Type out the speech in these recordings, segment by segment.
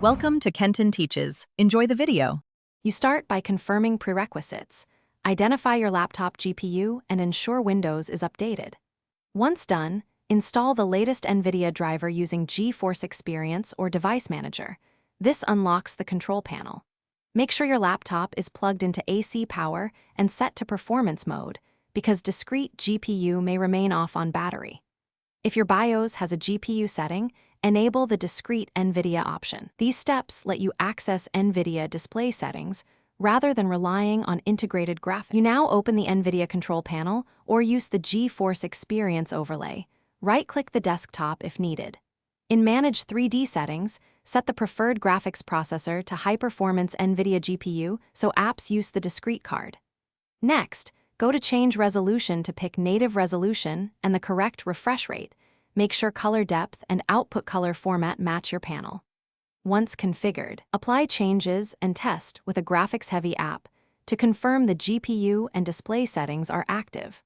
Welcome to Kenton Teaches. Enjoy the video. You start by confirming prerequisites. Identify your laptop GPU and ensure Windows is updated. Once done, install the latest Nvidia driver using GeForce Experience or Device Manager. This unlocks the control panel. Make sure your laptop is plugged into AC power and set to performance mode, because discrete GPU may remain off on battery. If your BIOS has a GPU setting, enable the discrete Nvidia option. These steps let you access Nvidia display settings rather than relying on integrated graphics. You now open the Nvidia control panel or use the GeForce Experience overlay. Right-click the desktop if needed. In Manage 3D settings, set the preferred graphics processor to high-performance Nvidia GPU so apps use the discrete card. Next, go to Change Resolution to pick native resolution and the correct refresh rate. Make sure color depth and output color format match your panel. Once configured, apply changes and test with a graphics-heavy app to confirm the GPU and display settings are active.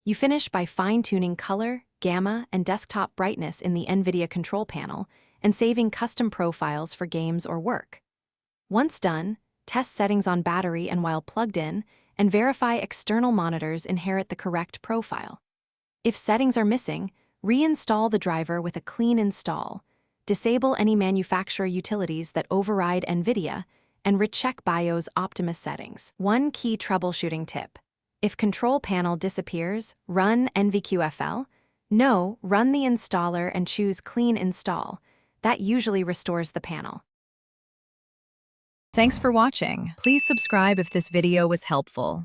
You finish by fine-tuning color, gamma, and desktop brightness in the Nvidia control panel and saving custom profiles for games or work. Once done, test settings on battery and while plugged in, and verify external monitors inherit the correct profile. If settings are missing, reinstall the driver with a clean install, disable any manufacturer utilities that override Nvidia, and recheck BIOS Optimus settings. One key troubleshooting tip: if control panel disappears, run NVQFL. No, run the installer and choose Clean Install. That usually restores the panel. Thanks for watching. Please subscribe if this video was helpful.